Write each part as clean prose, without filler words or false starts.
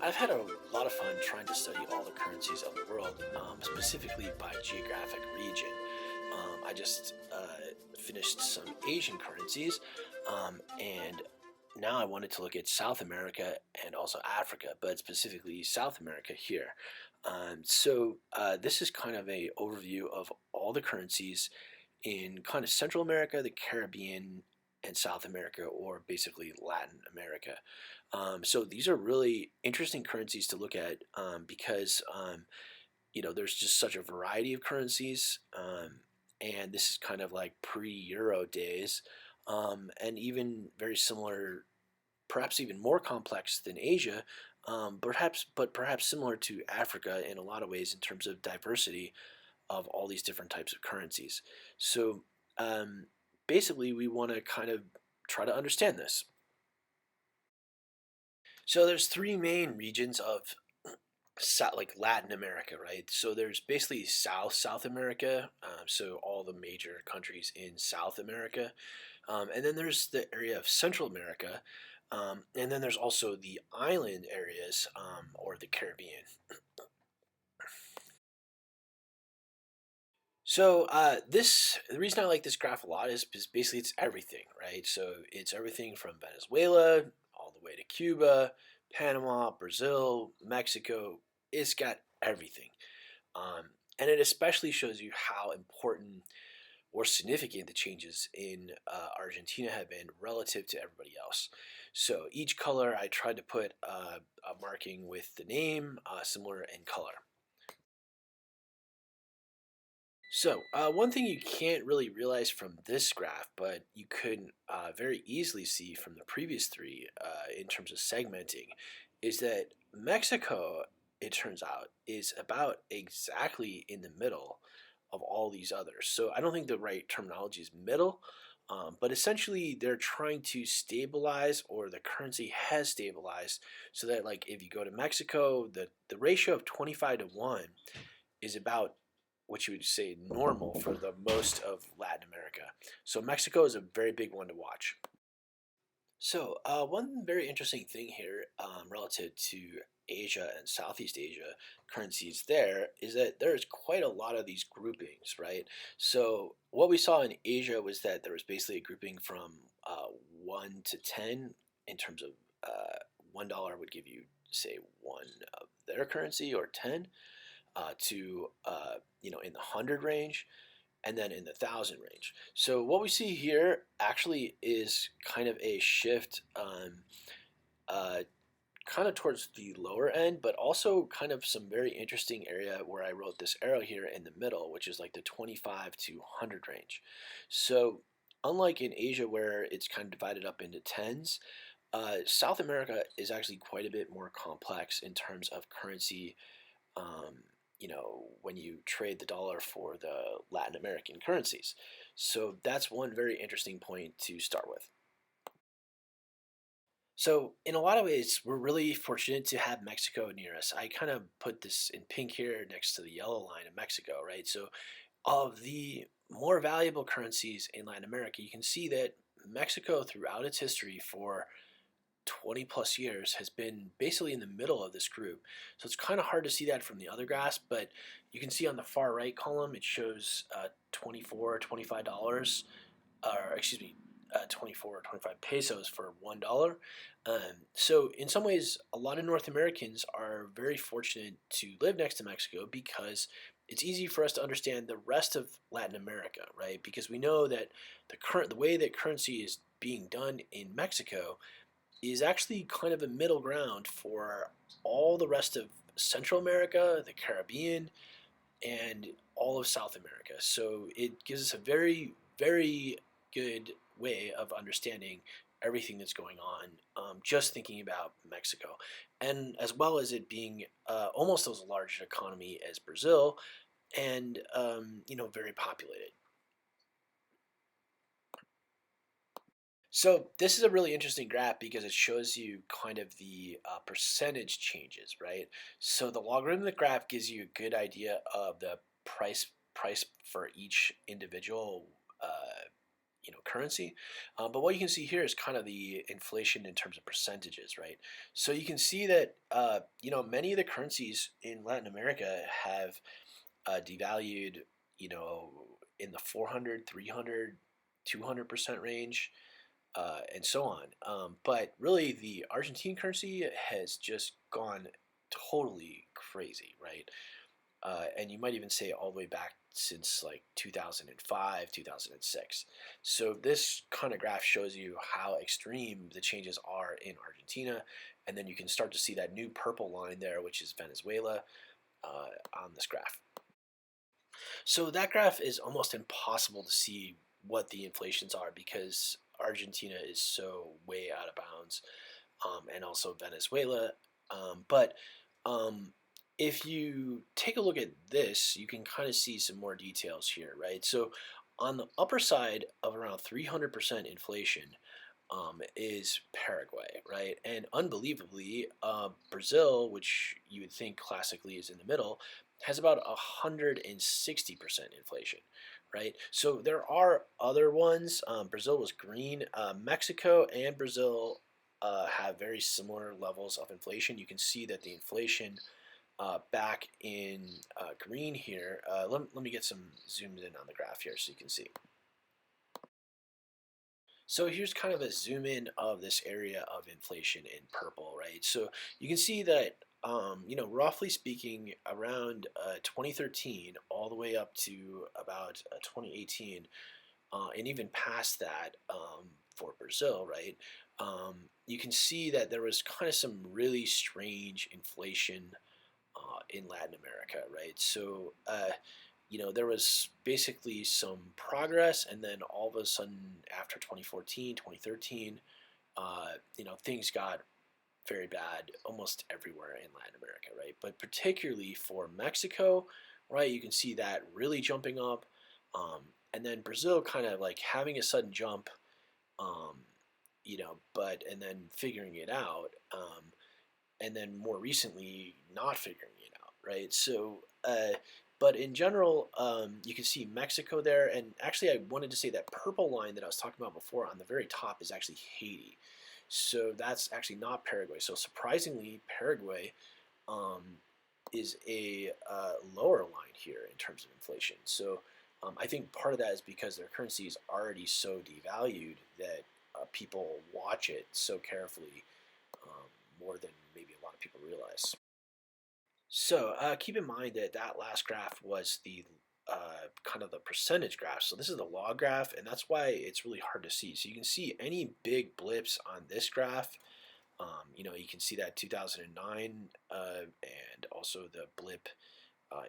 I've had a lot of fun trying to study all the currencies of the world, specifically by geographic region. I just finished some Asian currencies, and now I wanted to look at South America and also Africa, but specifically South America here. This is kind of a overview of all the currencies in kind of Central America, the Caribbean, and South America, or basically Latin America. So these are really interesting currencies to look at because there's just such a variety of currencies, and this is kind of like pre-Euro days, and even very similar, perhaps even more complex than Asia, perhaps similar to Africa in a lot of ways in terms of diversity of all these different types of currencies. So um, basically, we want to kind of try to understand this. So there's three main regions of like Latin America, right? So there's basically South America, so all the major countries in South America, and then there's the area of Central America, and then there's also the island areas or the Caribbean. The reason I like this graph a lot is basically it's everything, right? So it's everything from Venezuela all the way to Cuba, Panama, Brazil, Mexico. It's got everything, and it especially shows you how important or significant the changes in Argentina have been relative to everybody else. So each color I tried to put a marking with the name similar in color. One thing you can't really realize from this graph, but you could very easily see from the previous three in terms of segmenting, is that Mexico, it turns out, is about exactly in the middle of all these others. So I don't think the right terminology is middle, but essentially they're trying to stabilize, or the currency has stabilized, so that like if you go to Mexico, the ratio of 25 to 1 is about what you would say normal for the most of Latin America. So Mexico is a very big one to watch. One very interesting thing here relative to Asia and Southeast Asia currencies there is that there's quite a lot of these groupings, right? So what we saw in Asia was that there was basically a grouping from 1 to 10 in terms of $1 would give you, say, one of their currency, or 10 to in the 100 range, and then in the 1,000 range. So what we see here actually is kind of a shift uh, kind of towards the lower end, but also kind of some very interesting area where I wrote this arrow here in the middle, which is like the 25 to 100 range. So unlike in Asia where it's kind of divided up into tens, South America is actually quite a bit more complex in terms of currency. When you trade the dollar for the Latin American currencies. So that's one very interesting point to start with. So in a lot of ways, we're really fortunate to have Mexico near us. I kind of put this in pink here next to the yellow line of Mexico, right? So of the more valuable currencies in Latin America, you can see that Mexico throughout its history for 20 plus years has been basically in the middle of this group. So it's kind of hard to see that from the other graphs, but you can see on the far right column it shows 24 $25, or excuse me, 24 or 25 pesos for $1. So in some ways, a lot of North Americans are very fortunate to live next to Mexico because it's easy for us to understand the rest of Latin America, right? Because we know that the way that currency is being done in Mexico is actually kind of a middle ground for all the rest of Central America, the Caribbean, and all of South America. So it gives us a very, very good way of understanding everything that's going on, just thinking about Mexico. And as well as it being almost as large an economy as Brazil, and very populated. So this is a really interesting graph because it shows you kind of the percentage changes, right? So the logarithmic graph gives you a good idea of the price for each individual, currency. But what you can see here is kind of the inflation in terms of percentages, right? So you can see that many of the currencies in Latin America have devalued, in the 400, 300, 200% range, and so on. But really, the Argentine currency has just gone totally crazy, right? And you might even say all the way back since like 2005, 2006. So this kind of graph shows you how extreme the changes are in Argentina, and then you can start to see that new purple line there, which is Venezuela, on this graph. So that graph is almost impossible to see what the inflations are because Argentina is so way out of bounds, and also Venezuela. But if you take a look at this, you can kind of see some more details here, right? So on the upper side of around 300% inflation is Paraguay, right? And unbelievably, Brazil, which you would think classically is in the middle, has about 160% inflation, right? So there are other ones. Brazil was green. Mexico and Brazil have very similar levels of inflation. You can see that the inflation back in green here. Let me get some zoomed in on the graph here so you can see. So here's kind of a zoom in of this area of inflation in purple, right? So you can see that, roughly speaking, around 2013 all the way up to about 2018, and even past that, for Brazil, right? You can see that there was kind of some really strange inflation in Latin America, right? So, there was basically some progress, and then all of a sudden, after 2014, 2013, things got very bad almost everywhere in Latin America, right? But particularly for Mexico, right, you can see that really jumping up, and then Brazil kind of like having a sudden jump, um, and then figuring it out, and then more recently not figuring it out, right? So, but in general, you can see Mexico there, and actually, I wanted to say that purple line that I was talking about before on the very top is actually Haiti. So that's actually not Paraguay. So surprisingly, Paraguay um, is a lower line here in terms of inflation. So I think part of that is because their currency is already so devalued that people watch it so carefully, more than maybe a lot of people realize. So keep in mind that that last graph was the kind of the percentage graph. So this is the log graph, and that's why it's really hard to see. So you can see any big blips on this graph. You can see that 2009, and also the blip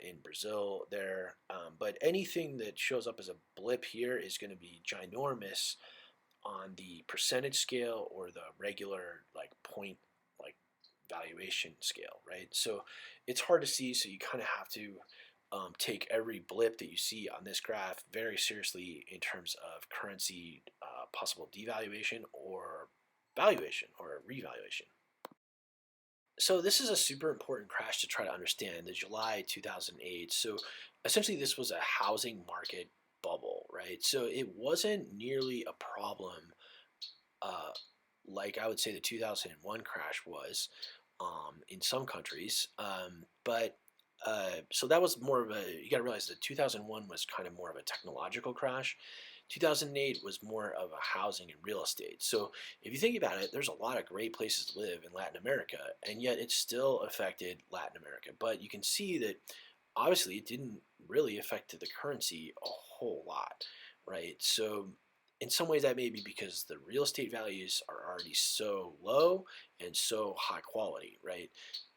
in Brazil there. But anything that shows up as a blip here is going to be ginormous on the percentage scale or the regular like point like valuation scale, right? So it's hard to see, so you kind of have to take every blip that you see on this graph very seriously in terms of currency possible devaluation or valuation or revaluation. So this is a super important crash to try to understand, the July 2008. So essentially this was a housing market bubble, right? So it wasn't nearly a problem uh, like I would say the 2001 crash was, in some countries. But so that was more of a, you got to realize that 2001 was kind of more of a technological crash. 2008 was more of a housing and real estate. So if you think about it, there's a lot of great places to live in Latin America, and yet it still affected Latin America. But you can see that obviously it didn't really affect the currency a whole lot, right? So in some ways that may be because the real estate values are already so low and so high quality, right?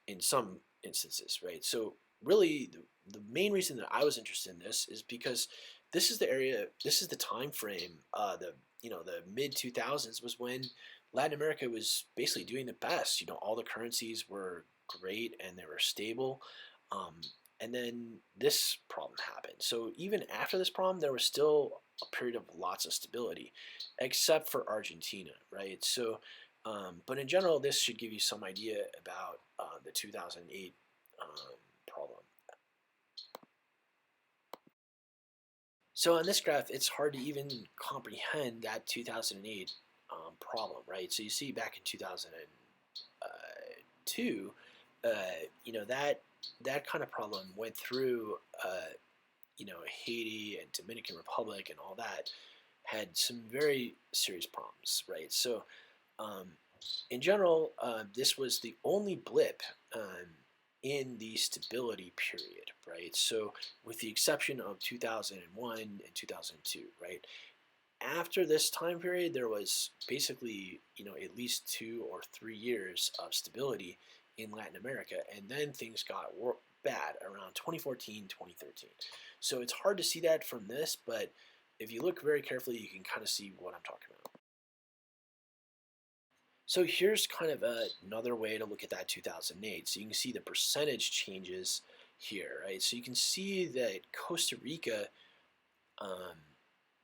In some instances, right? So really the main reason that I was interested in this is because this is the area, this is the time frame, the mid 2000s was when Latin America was basically doing the best. All the currencies were great and they were stable. Um, and then this problem happened. So even after this problem, there was still a period of lots of stability, except for Argentina, right? So, but in general, this should give you some idea about the 2008 problem. So on this graph, it's hard to even comprehend that 2008 problem, right? So you see back in 2002, you know, that kind of problem went through, you know, Haiti and Dominican Republic and all that had some very serious problems, right? So um, in general, this was the only blip in the stability period, right? So, with the exception of 2001 and 2002, right? After this time period, there was basically, you know, at least 2 or 3 years of stability in Latin America, and then things got bad around 2014, 2013. So it's hard to see that from this, but if you look very carefully, you can kind of see what I'm talking about. So here's kind of another way to look at that 2008. So you can see the percentage changes here, right? So you can see that Costa Rica, um,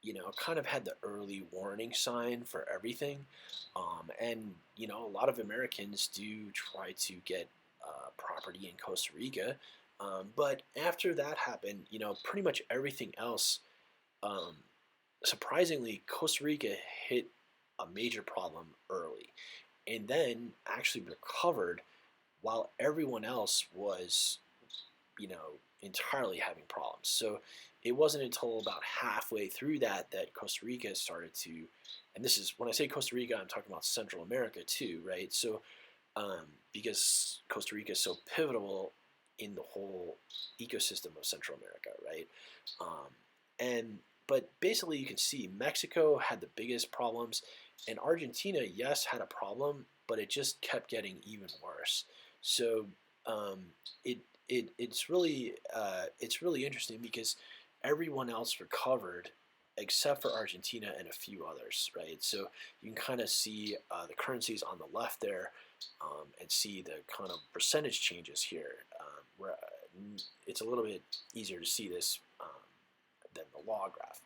you know, kind of had the early warning sign for everything. And, you know, a lot of Americans do try to get property in Costa Rica. But after that happened, you know, pretty much everything else, um, surprisingly, Costa Rica hit a major problem early and then actually recovered while everyone else was, you know, entirely having problems. So it wasn't until about halfway through that Costa Rica started to, and this is when I say Costa Rica, I'm talking about Central America too, right? So because Costa Rica is so pivotal in the whole ecosystem of Central America, right? Um, and but basically, you can see Mexico had the biggest problems, and Argentina, yes, had a problem, but it just kept getting even worse. So um, it it's really interesting because everyone else recovered except for Argentina and a few others, right? So you can kind of see the currencies on the left there, and see the kind of percentage changes here. Where it's a little bit easier to see this than the log graph.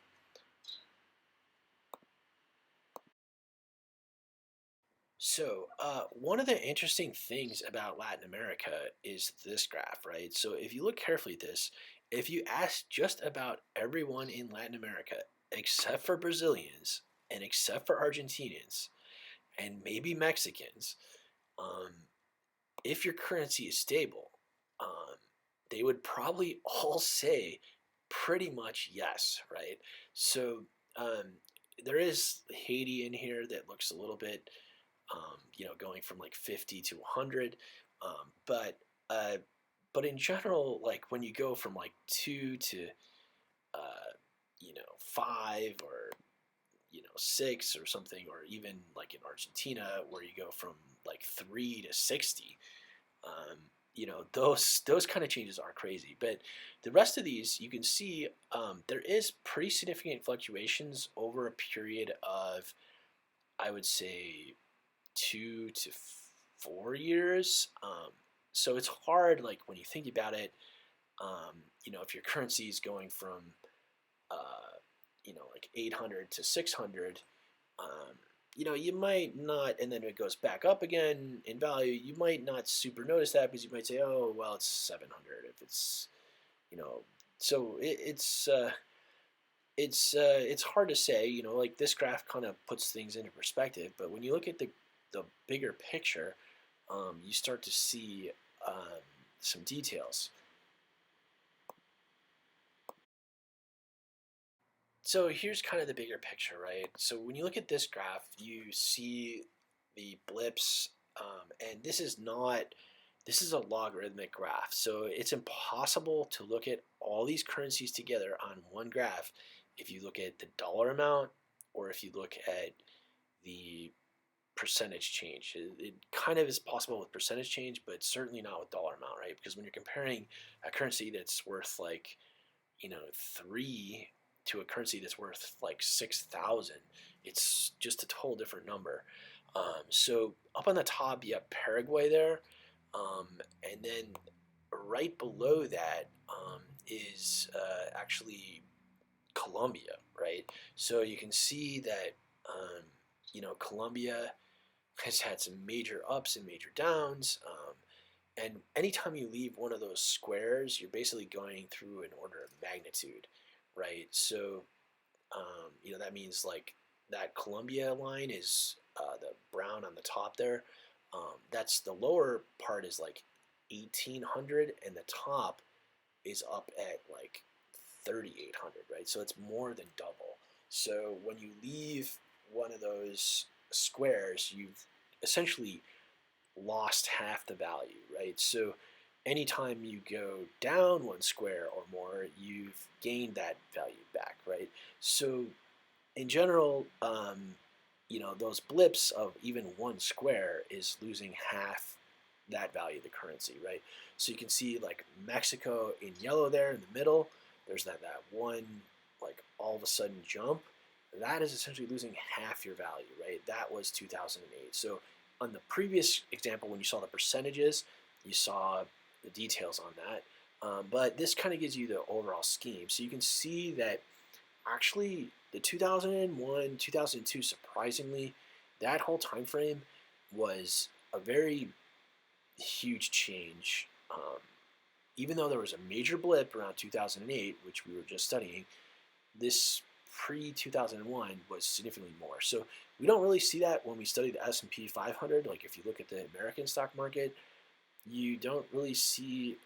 So, one of the interesting things about Latin America is this graph, right? So, if you look carefully at this, if you ask just about everyone in Latin America, except for Brazilians and except for Argentinians and maybe Mexicans, um, if your currency is stable, um, they would probably all say pretty much yes, right? So, um, there is Haiti in here that looks a little bit, you know, going from like 50 to 100. But but in general, like when you go from like 2 to you know 5 or you know 6 or something, or even like in Argentina where you go from like 3 to 60, um, you know those kind of changes are crazy. But the rest of these you can see there is pretty significant fluctuations over a period of, I would say, 2 to 4 years. So it's hard, like when you think about it, you know, if your currency is going from, you know, like 800 to 600, um, you know, you might not, and then it goes back up again in value. You might not super notice that because you might say, oh, well, it's 700 if it's, you know, so it's hard to say, you know, like this graph kind of puts things into perspective. But when you look at the bigger picture, you start to see some details. So here's kind of the bigger picture, right? So when you look at this graph, you see the blips, and this is a logarithmic graph. So it's impossible to look at all these currencies together on one graph if you look at the dollar amount or if you look at the percentage change. It kind of is possible with percentage change, but certainly not with dollar amount, right? Because when you're comparing a currency that's worth like, you know, 3 to a currency that's worth like 6,000, it's just a total different number. So up on the top, you have Paraguay there, and then right below that is actually Colombia, right? So you can see that you know Colombia has had some major ups and major downs. And anytime you leave one of those squares, you're basically going through an order of magnitude, right? So that means like that Colombia line is the brown on the top there. That's the lower part is like 1800, and the top is up at like 3800, right? So it's more than double. So when you leave one of those squares, you've essentially lost half the value, right? So anytime you go down one square or more, you've gained that value back, right? So in general, those blips of even one square is losing half that value of the currency, right? So you can see like Mexico in yellow there in the middle. There's that one like all of a sudden jump. That is essentially losing half your value, right? That was 2008. So on the previous example, when you saw the percentages, you saw the details on that. But this kind of gives you the overall scheme. So you can see that actually the 2001, 2002, surprisingly, that whole time frame was a very huge change. Even though there was a major blip around 2008, which we were just studying, this pre-2001 was significantly more. So we don't really see that when we study the S&P 500. Like if you look at the American stock market, you don't really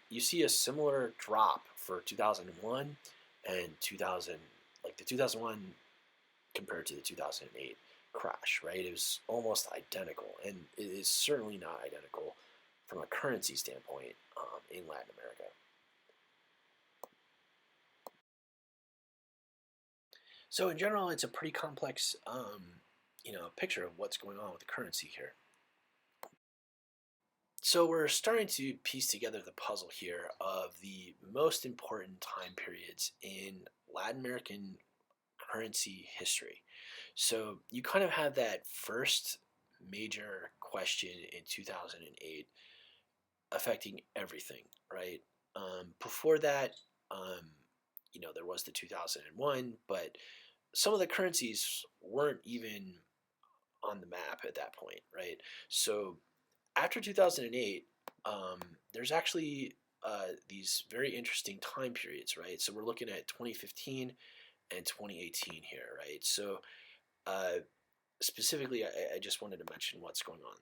you see a similar drop for 2001 and 2000, like the 2001 compared to the 2008 crash, right? It was almost identical, and it is certainly not identical from a currency standpoint in Latin America. So in general, it's a pretty complex, picture of what's going on with the currency here. So we're starting to piece together the puzzle here of the most important time periods in Latin American currency history. So you kind of have that first major question in 2008 affecting everything, right? Before that, there was the 2001, but some of the currencies weren't even on the map at that point, right? So after 2008, there's actually these very interesting time periods, right? So we're looking at 2015 and 2018 here, right? So specifically, I just wanted to mention what's going on.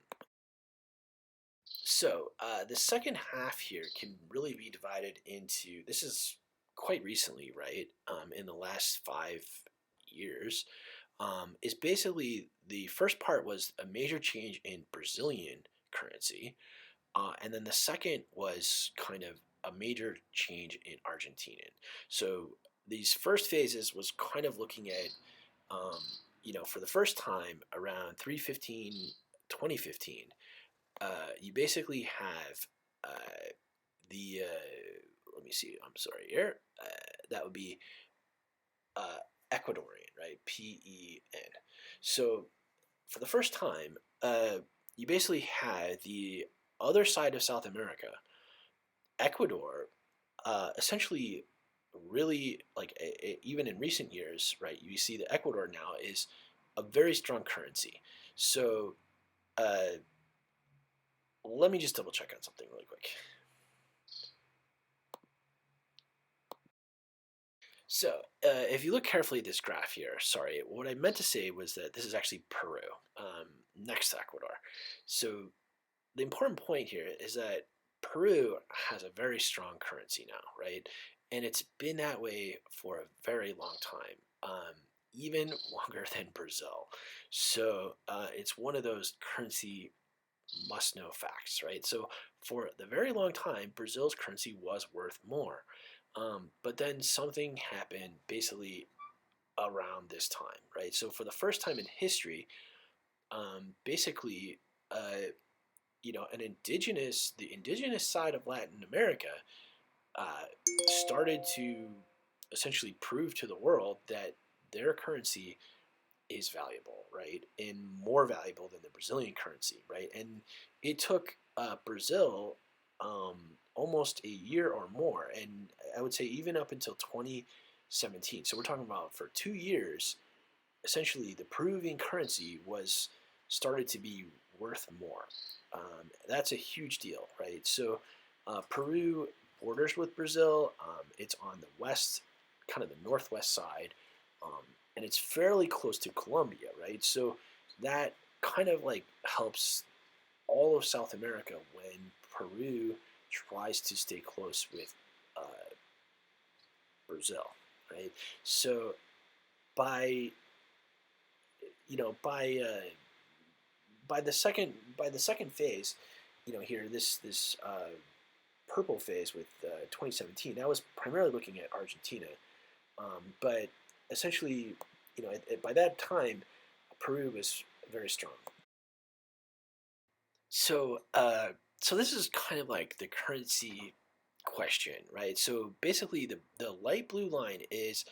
So the second half here can really be divided into, this is quite recently, right? In the last 5 years, is basically the first part was a major change in Brazilian currency. And then the second was kind of a major change in Argentinian. So these first phases was kind of looking at, for the first time around 2015, you basically have the, let me see, I'm sorry here, that would be Ecuadorian, right? PEN. So for the first time, you basically had the other side of South America, Ecuador, essentially really like even in recent years, right? You see that Ecuador now is a very strong currency. So let me just double check on something really quick. So if you look carefully at this graph here, sorry, what I meant to say was that this is actually Peru, next to Ecuador. So the important point here is that Peru has a very strong currency now, right? And it's been that way for a very long time, even longer than Brazil. So it's one of those currency must-know facts, right? So for the very long time, Brazil's currency was worth more. But then something happened basically around this time, right? So for the first time in history, basically, the indigenous side of Latin America uh, started to essentially prove to the world that their currency is valuable, right, and more valuable than the Brazilian currency, right? And it took Brazil almost a year or more, and I would say even up until 2017. So we're talking about for 2 years, essentially the Peruvian currency was started to be worth more. That's a huge deal, right? So Peru borders with Brazil. It's on the west kind of the northwest side, um, and it's fairly close to Colombia, right? So that kind of like helps all of South America when Peru tries to stay close with uh, Brazil, right? So by by the second phase, here this purple phase with 2017, that was primarily looking at Argentina, but essentially, by that time, Peru was very strong. So, so this is kind of like the currency question, right? So basically, the light blue line is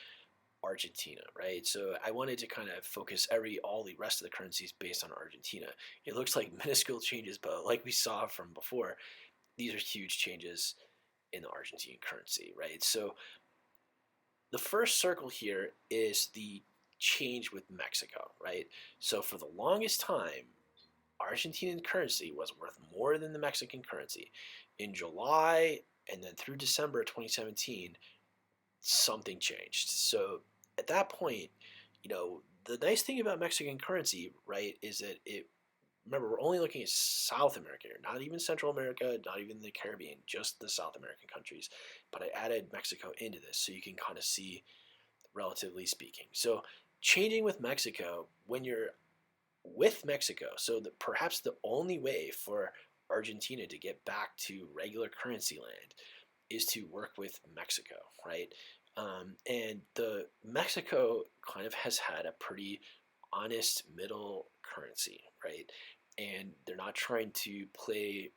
Argentina, right? So I wanted to kind of focus all the rest of the currencies based on Argentina. It looks like minuscule changes, but like we saw from before, these are huge changes in the Argentine currency, right? So the first circle here is the change with Mexico, right? So for the longest time, Argentinian currency was worth more than the Mexican currency. In July and then through December 2017, something changed. So at that point, the nice thing about Mexican currency, right, is that remember, we're only looking at South America here, not even Central America, not even the Caribbean, just the South American countries. But I added Mexico into this so you can kind of see, relatively speaking. So changing with Mexico, when you're with Mexico, so perhaps the only way for Argentina to get back to regular currency land is to work with Mexico, right? And the Mexico kind of has had a pretty honest middle currency, right? And they're not trying to play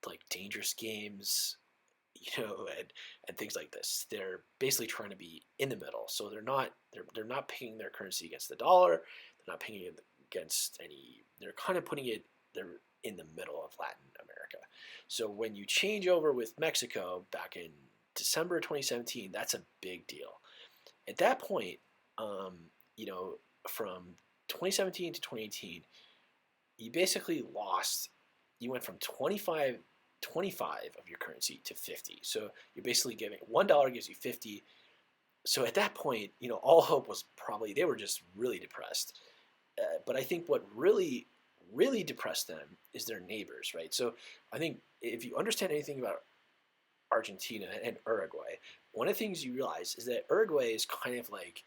like dangerous games, and things like this. They're basically trying to be in the middle. So they're not picking their currency against the dollar. They're not picking it against any. They're kind of putting it. They're in the middle of Latin America. So when you change over with Mexico back in December 2017, that's a big deal. At that point, um, you know, from 2017 to 2018, you basically lost. You went from 25 of your currency to 50. So you're basically giving $1 gives you 50. So at that point, all hope was probably they were just really depressed. But I think what really depressed them is their neighbors, right? So I think if you understand anything about Argentina and Uruguay, one of the things you realize is that Uruguay is kind of like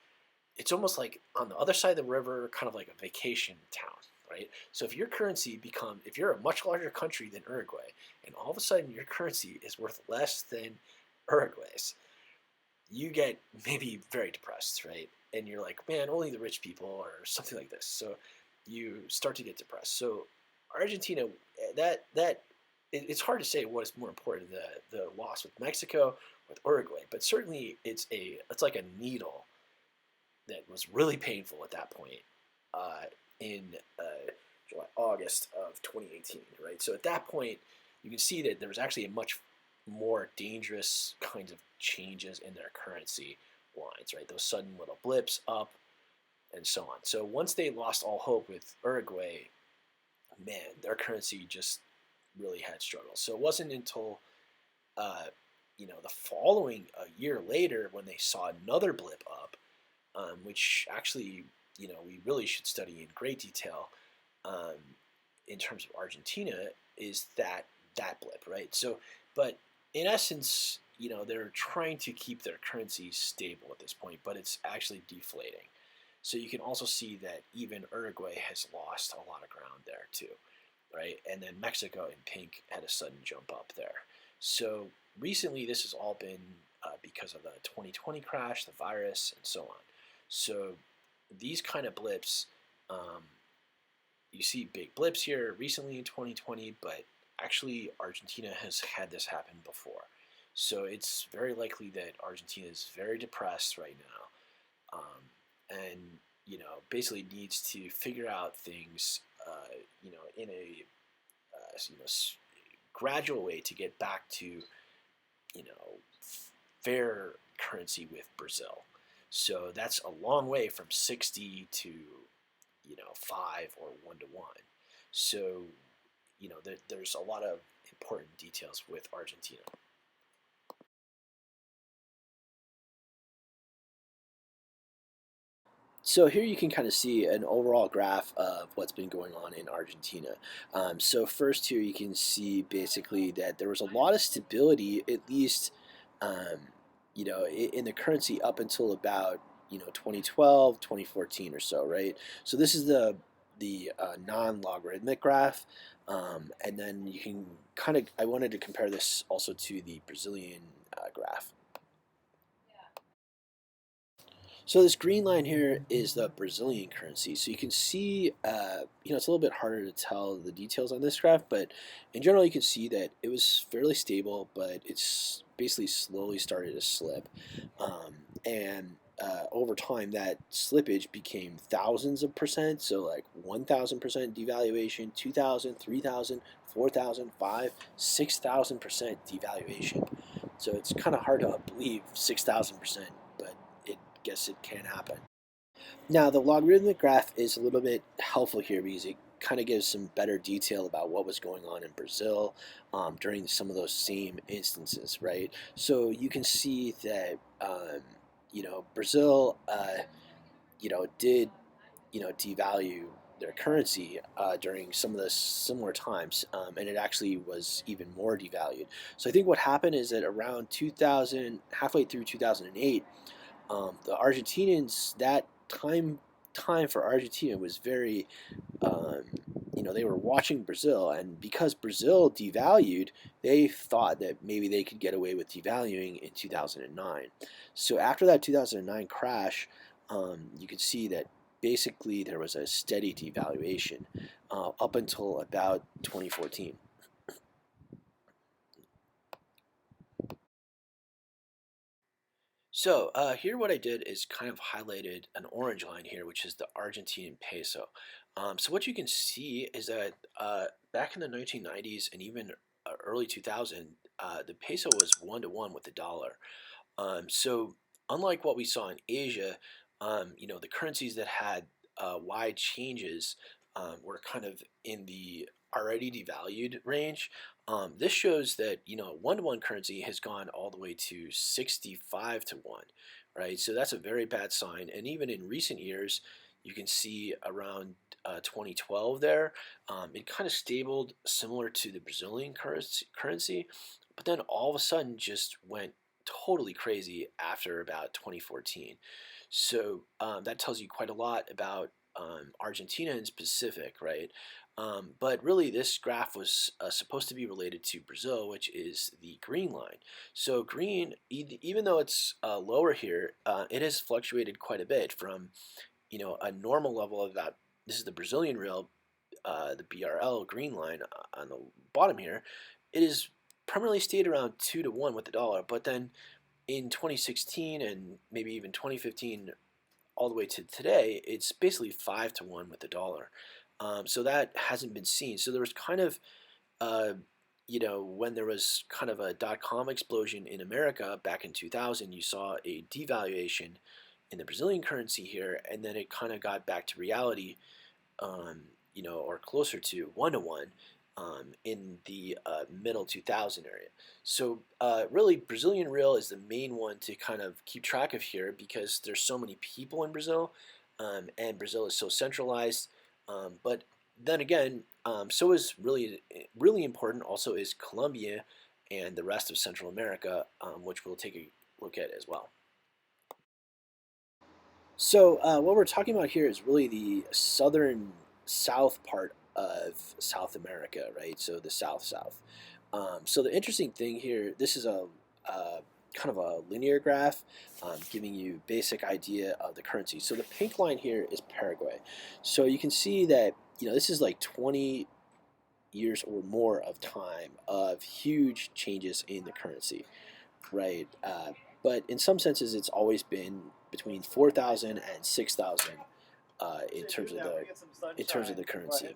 it's almost like on the other side of the river, kind of like a vacation town, right? So if you're a much larger country than Uruguay, and all of a sudden your currency is worth less than Uruguay's, you get maybe very depressed, right? And you're like, man, only the rich people, or something like this. So you start to get depressed. So Argentina, it's hard to say what is more important, the loss with Mexico, with Uruguay, but certainly it's like a needle that was really painful at that point in August of 2018, right? So at that point, you can see that there was actually a much more dangerous kinds of changes in their currency lines, right? Those sudden little blips up and so on. So once they lost all hope with Uruguay, man, their currency just really had struggles. So it wasn't until the following a year later when they saw another blip up, which actually we really should study in great detail in terms of Argentina, is that blip, right? So, but in essence, they're trying to keep their currency stable at this point, but it's actually deflating. So you can also see that even Uruguay has lost a lot of ground there too, right? And then Mexico in pink had a sudden jump up there. So recently, this has all been because of the 2020 crash, the virus, and so on. So these kind of blips, you see big blips here recently in 2020, but actually Argentina has had this happen before. So it's very likely that Argentina is very depressed right now, and basically needs to figure out things, in a gradual way to get back to fair currency with Brazil. So that's a long way from 60 to 5 or 1 to 1. So there's a lot of important details with Argentina. So here you can kind of see an overall graph of what's been going on in Argentina. So first here you can see basically that there was a lot of stability, at least, um, in the currency up until about 2012, 2014 or so, right? So this is the non-logarithmic graph, and then you can kind of, I wanted to compare this also to the Brazilian graph. So this green line here is the Brazilian currency. So you can see, it's a little bit harder to tell the details on this graph, but in general, you can see that it was fairly stable, but it's basically slowly started to slip. And over time, that slippage became thousands of percent. So like 1,000% devaluation, 2,000, 3,000, 4,000, 5, 6,000% devaluation. So it's kind of hard to believe 6,000%, but it guess it can happen. Now, the logarithmic graph is a little bit helpful here because it kind of gives some better detail about what was going on in Brazil during some of those same instances, right? So you can see that, Brazil, did, devalue their currency during some of the similar times, and it actually was even more devalued. So I think what happened is that around 2000, halfway through 2008, the Argentinians, that time for Argentina was very, um, they were watching Brazil, and because Brazil devalued, they thought that maybe they could get away with devaluing in 2009. So after that 2009 crash, you could see that basically there was a steady devaluation up until about 2014. So here what I did is kind of highlighted an orange line here, which is the Argentine peso. So what you can see is that back in the 1990s and even early 2000, the peso was 1 to 1 with the dollar. So unlike what we saw in Asia, the currencies that had wide changes were kind of in the already devalued range. This shows that 1 to 1 currency has gone all the way to 65 to 1, right? So that's a very bad sign. And even in recent years, you can see around 2012 there, it kind of stabled similar to the Brazilian currency, but then all of a sudden just went totally crazy after about 2014. So that tells you quite a lot about Argentina in specific, right? But really, this graph was supposed to be related to Brazil, which is the green line. So green, even though it's lower here, it has fluctuated quite a bit from a normal level of about, this is the Brazilian real, the BRL green line on the bottom here. It is primarily stayed around 2 to 1 with the dollar, but then in 2016 and maybe even 2015 all the way to today, it's basically 5 to 1 with the dollar. So that hasn't been seen. So there was kind of, when there was kind of a dot-com explosion in America back in 2000, you saw a devaluation in the Brazilian currency here, and then it kind of got back to reality, or closer to 1 to 1 in the middle 2000 area. So really, Brazilian real is the main one to kind of keep track of here because there's so many people in Brazil, and Brazil is so centralized. But then again, so is really important also is Colombia and the rest of Central America, which we'll take a look at as well. So what we're talking about here is really the southern south part of South America, right? So the south. So the interesting thing here, this is a kind of a linear graph, giving you basic idea of the currency. So the pink line here is Paraguay. So you can see that this is like 20 years or more of time of huge changes in the currency, right? But in some senses, it's always been between 4,000 and 6,000 in terms of the currency.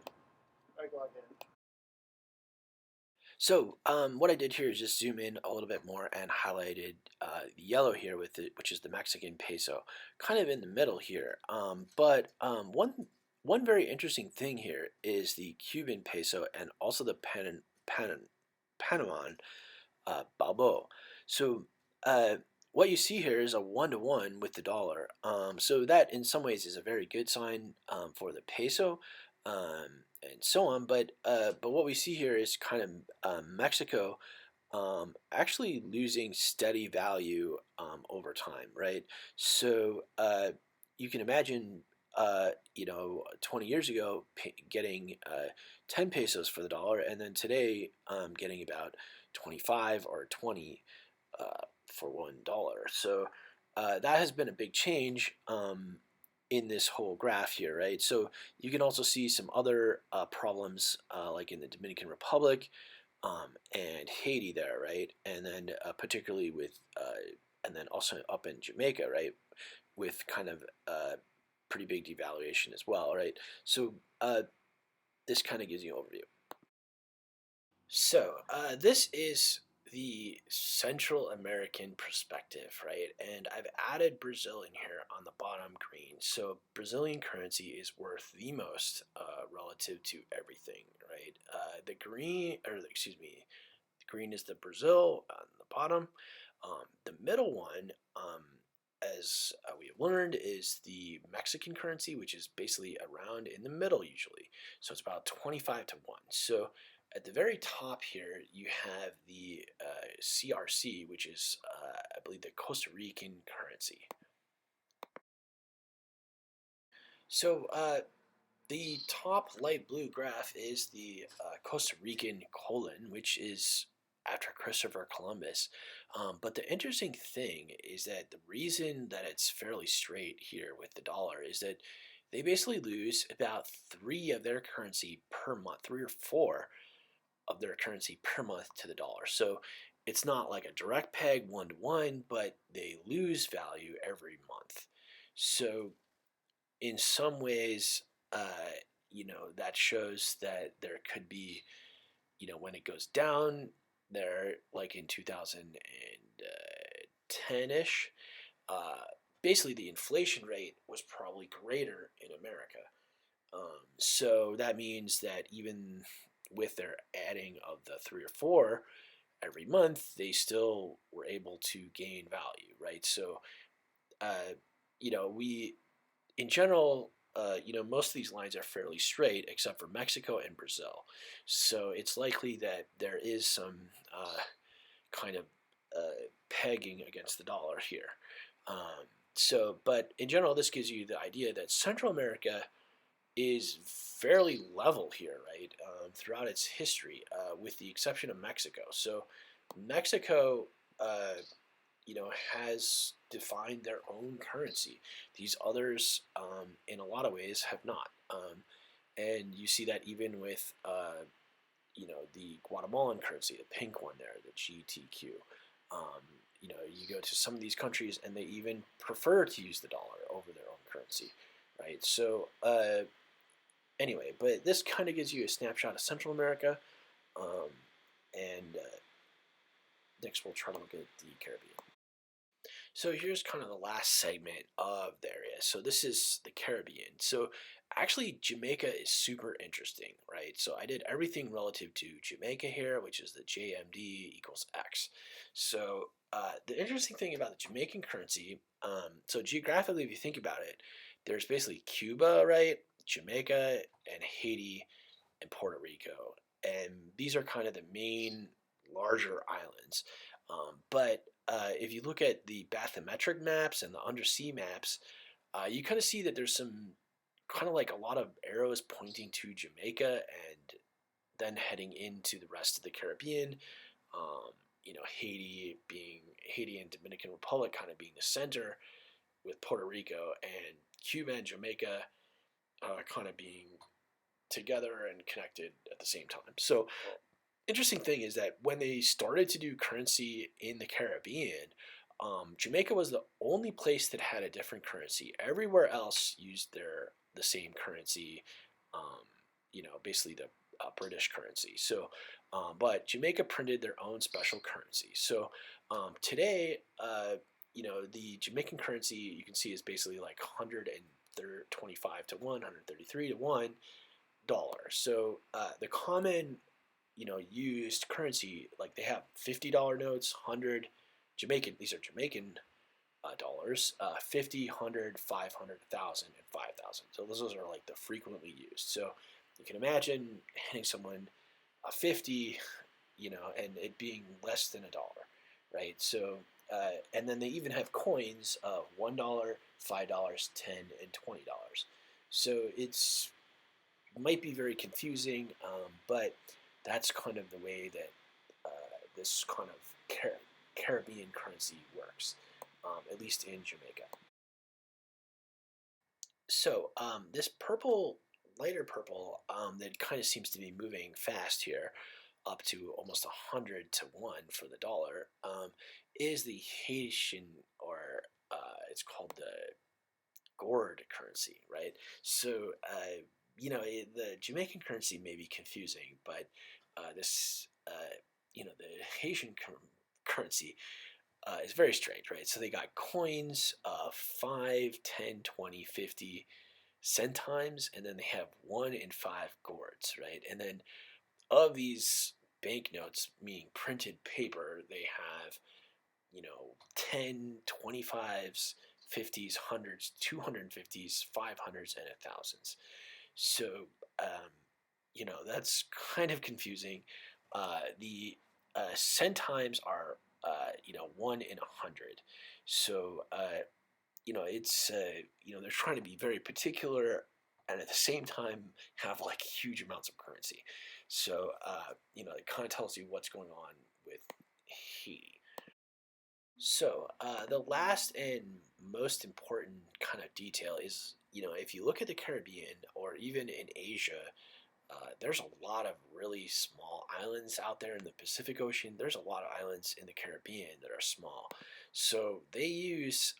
So what I did here is just zoom in a little bit more and highlighted the yellow here with it, which is the Mexican peso, kind of in the middle here. But one very interesting thing here is the Cuban peso and also the Panaman balboa. So what you see here is a 1-to-1 with the dollar. So that in some ways is a very good sign for the peso, and so on. But what we see here is kind of Mexico actually losing steady value over time, right? So you can imagine, 20 years ago getting 10 pesos for the dollar, and then today getting about 25 or 20 for $1. So that has been a big change in this whole graph here, right? So you can also see some other problems like in the Dominican Republic and Haiti there, right? And then particularly with, and then also up in Jamaica, right? With kind of pretty big devaluation as well, right? So this kind of gives you an overview. So this is the Central American perspective, right? And I've added Brazil in here on the bottom green. So Brazilian currency is worth the most relative to everything, right? The green, or excuse me, the green is the Brazil on the bottom. The middle one, as we have learned, is the Mexican currency, which is basically around in the middle usually. So it's about 25 to 1. So at the very top here, you have the CRC, which is, I believe, the Costa Rican currency. So the top light blue graph is the Costa Rican colon, which is after Christopher Columbus. But the interesting thing is that the reason that it's fairly straight here with the dollar is that they basically lose about three of their currency per month, three or four of their currency per month to the dollar. So it's not like a direct peg 1-to-1, but they lose value every month. So in some ways, that shows that there could be, when it goes down, there, like in 2010-ish, basically the inflation rate was probably greater in America. So that means that even with their adding of the three or four every month, they still were able to gain value, right? So, we in general, most of these lines are fairly straight except for Mexico and Brazil. So it's likely that there is some kind of pegging against the dollar here. But in general, this gives you the idea that Central America is fairly level here, right, throughout its history, with the exception of Mexico. So Mexico, has defined their own currency. These others, in a lot of ways, have not. And you see that even with, the Guatemalan currency, the pink one there, the GTQ. You go to some of these countries and they even prefer to use the dollar over their own currency, right? So anyway, but this kind of gives you a snapshot of Central America, and next we'll try to look at the Caribbean. So here's kind of the last segment of the area. So this is the Caribbean. So actually Jamaica is super interesting, right? So I did everything relative to Jamaica here, which is the JMD equals X. So the interesting thing about the Jamaican currency, so geographically, if you think about it, there's basically Cuba, right? Jamaica and Haiti and Puerto Rico. And these are kind of the main larger islands. But if you look at the bathymetric maps and the undersea maps, you kind of see that there's some kind of like a lot of arrows pointing to Jamaica and then heading into the rest of the Caribbean. Haiti and Dominican Republic kind of being the center, with Puerto Rico and Cuba and Jamaica kind of being together and connected at the same time. So interesting thing is that when they started to do currency in the Caribbean, Jamaica was the only place that had a different currency. Everywhere else used the same currency, basically the British currency. So, but Jamaica printed their own special currency. So today, the Jamaican currency you can see is basically like 125 to 1, 133 to $1. So the common used currency, like they have $50 notes, 100, Jamaican. These are Jamaican dollars, 50, 100, 500, 1,000, and 5,000. So those are like the frequently used. So you can imagine handing someone a 50, and it being less than a dollar, right? So, and then they even have coins of $1, $5, 10, and $20. So it might be very confusing, but that's kind of the way that this kind of Caribbean currency works, at least in Jamaica. So this purple, lighter purple, that kind of seems to be moving fast here, up to almost 100 to 1 for the dollar, is the Haitian, or it's called the gourd currency, right? So the Jamaican currency may be confusing, but this the Haitian currency is very strange, right? So they got coins of 5, 10, 20, 50 centimes, and then they have 1 and 5 gourds, right? And then of these banknotes, meaning printed paper, they have, 10, 25s, 50s, 100s, 250s, 500s, and 1,000s. So, um, that's kind of confusing. The centimes are, 1 in 100. So, it's, they're trying to be very particular and at the same time have like huge amounts of currency. So, it kind of tells you what's going on with Haiti. So, the last and most important kind of detail is, if you look at the Caribbean or even in Asia, there's a lot of really small islands out there in the Pacific Ocean. There's a lot of islands in the Caribbean that are small. So they use,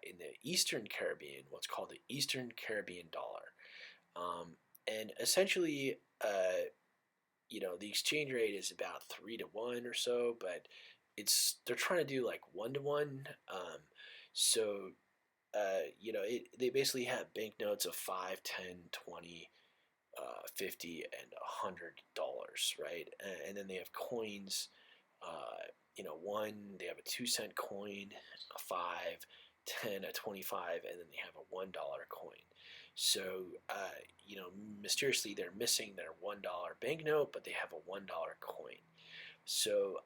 in the Eastern Caribbean, what's called the Eastern Caribbean dollar. And essentially, the exchange rate is about 3 to 1 or so, but they're trying to do like 1 to 1. So they basically have banknotes of 5, 10, 20, 50, and $100, right? And then they have coins. They have a 2-cent coin, a 5, 10, a 25, and then they have a $1 coin. So, mysteriously they're missing their $1 banknote, but they have a $1 coin. So,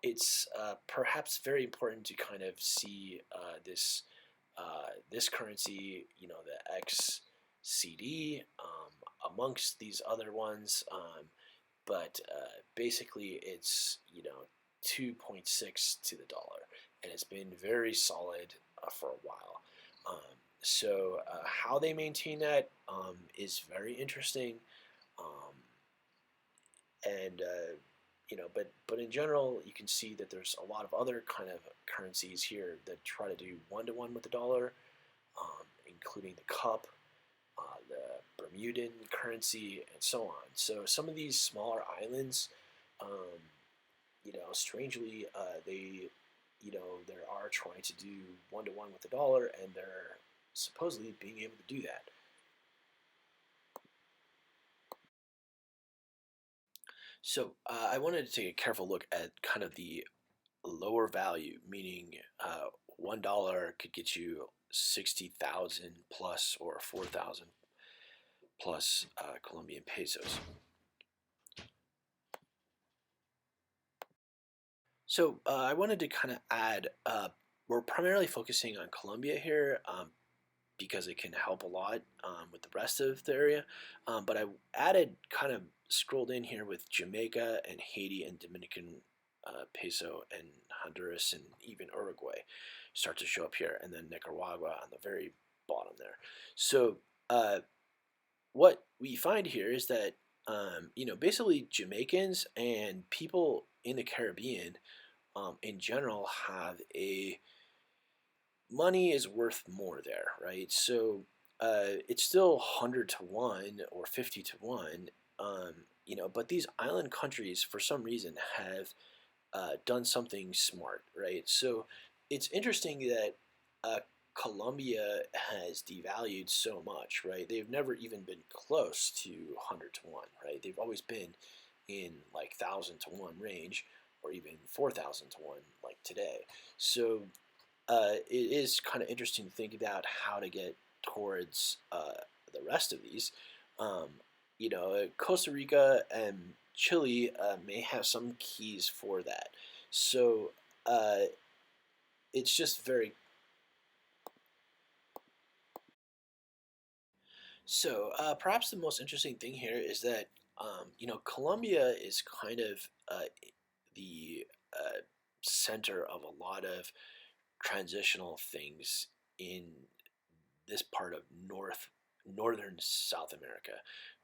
it's perhaps very important to kind of see this currency, the XCD, amongst these other ones. But basically, it's 2.6 to the dollar, and it's been very solid for a while. So how they maintain that is very interesting, um, and but in general, you can see that there's a lot of other kind of currencies here that try to do 1 to 1 with the dollar, including the cup, the Bermudan currency, and so on. So some of these smaller islands, um, strangely, they are trying to do 1 to 1 with the dollar, and they're supposedly being able to do that. So I wanted to take a careful look at kind of the lower value, meaning $1 could get you 60,000 plus or 4,000 plus Colombian pesos. So I wanted to kind of add, we're primarily focusing on Colombia here, because it can help a lot with the rest of the area. But I added, kind of scrolled in here with Jamaica and Haiti and Dominican Peso and Honduras and even Uruguay start to show up here, and then Nicaragua on the very bottom there. So what we find here is that basically Jamaicans and people in the Caribbean in general have a money is worth more there, right? So it's still 100 to 1 or 50 to 1, but these island countries for some reason have done something smart, right? So it's interesting that uh, Colombia has devalued so much, right? They've never even been close to 100 to 1, right? They've always been in like 1,000 to 1 range, or even 4,000 to 1 like today. So it is kind of interesting to think about how to get towards the rest of these. Um, Costa Rica and Chile may have some keys for that. So uh, it's just very so. Perhaps the most interesting thing here is that Colombia is kind of the center of a lot of transitional things in this part of northern South America,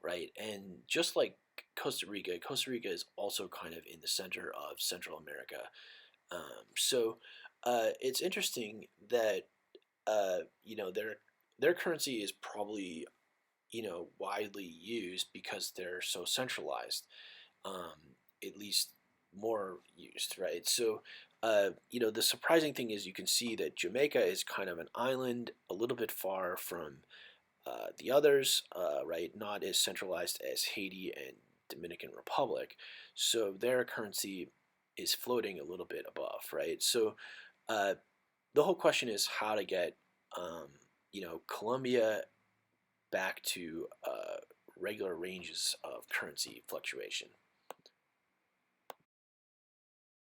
right? And just like Costa Rica is also kind of in the center of Central America. So it's interesting that their currency is probably widely used because they're so centralized, at least more used, right? So, the surprising thing is you can see that Jamaica is kind of an island, a little bit far from the others, right? Not as centralized as Haiti and Dominican Republic. So their currency is floating a little bit above, right? So uh, the whole question is how to get, Colombia back to regular ranges of currency fluctuation.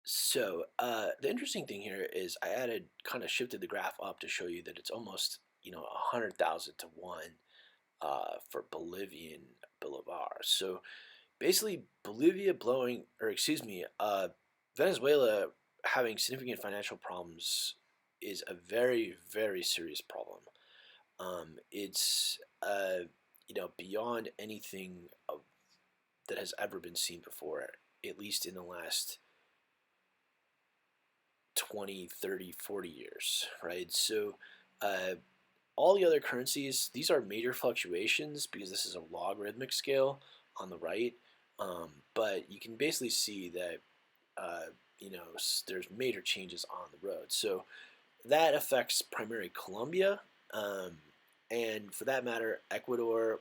So the interesting thing here is I added kind of shifted the graph up to show you that it's almost 100,000 to 1 for Bolivian bolivar. So basically, Bolivia blowing, or excuse me, Venezuela having significant financial problems is a very, very serious problem. It's beyond anything that has ever been seen before, at least in the last 20, 30, 40 years, right? So uh, all the other currencies, these are major fluctuations because this is a logarithmic scale on the right. But you can basically see that there's major changes on the road. So that affects primarily Colombia, um, and for that matter, Ecuador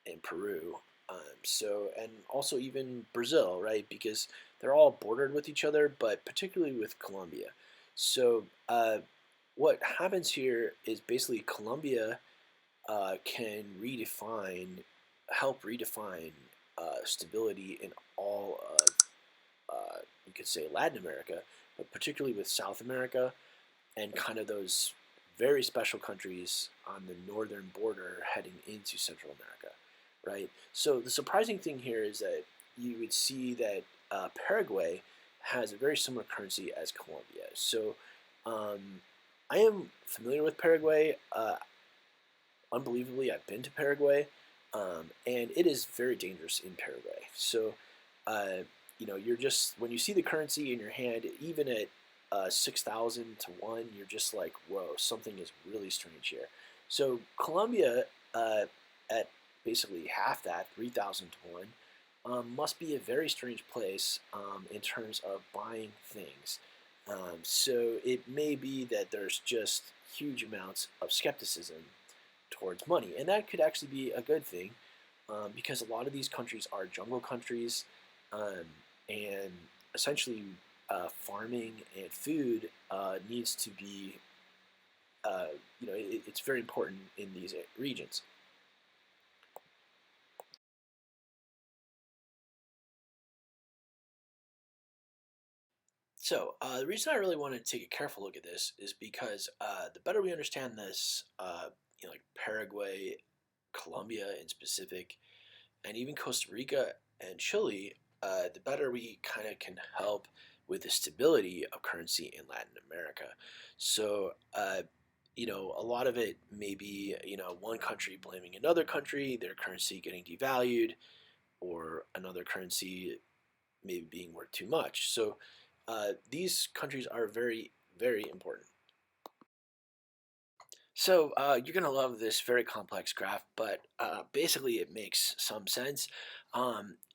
and Peru. And also even Brazil, right? Because they're all bordered with each other, but particularly with Colombia. So what happens here is basically Colombia can help redefine stability in all of, you could say, Latin America, but particularly with South America and kind of those very special countries on the northern border heading into Central America, right? So the surprising thing here is that you would see that Paraguay has a very similar currency as Colombia. So um, I am familiar with Paraguay. Unbelievably, I've been to Paraguay, and it is very dangerous in Paraguay. So, you're just when you see the currency in your hand, even at 6,000 to 1, you're just like, whoa, something is really strange here. So Colombia, at basically half that, 3,000 to 1, must be a very strange place in terms of buying things. So it may be that there's just huge amounts of skepticism towards money, and that could actually be a good thing because a lot of these countries are jungle countries, um, and essentially farming and food needs to be, it's very important in these regions. So the reason I really want to take a careful look at this is because the better we understand this, like Paraguay, Colombia in specific, and even Costa Rica and Chile, the better we kind of can help with the stability of currency in Latin America. So, a lot of it may be, one country blaming another country, their currency getting devalued, or another currency maybe being worth too much. So, these countries are very, very important. So you're going to love this very complex graph, but basically it makes some sense.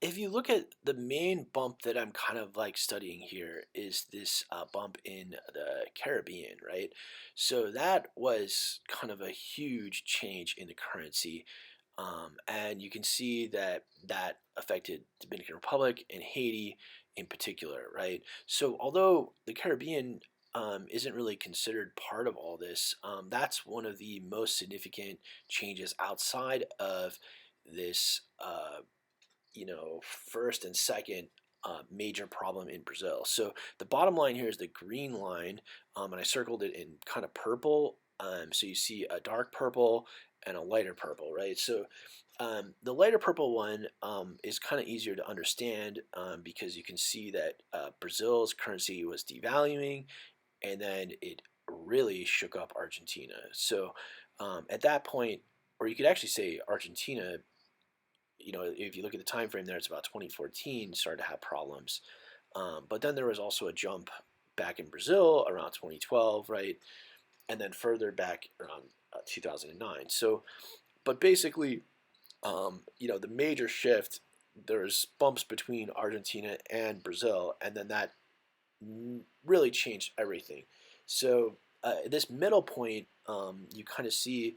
If you look at the main bump that I'm kind of like studying here is this bump in the Caribbean, right? So that was kind of a huge change in the currency. And you can see that that affected Dominican Republic and Haiti in particular, right? So although the Caribbean isn't really considered part of all this, that's one of the most significant changes outside of this, first and second major problem in Brazil. So the bottom line here is the green line, and I circled it in kind of purple. So you see a dark purple and a lighter purple, right? So the lighter purple one is kind of easier to understand because you can see that Brazil's currency was devaluing, and then it really shook up Argentina. So at that point, or you could actually say Argentina, if you look at the time frame there, it's about 2014 started to have problems. But then there was also a jump back in Brazil around 2012, right? And then further back around 2009. So, but basically, the major shift, there's bumps between Argentina and Brazil, and then that really changed everything. So this middle point, you kind of see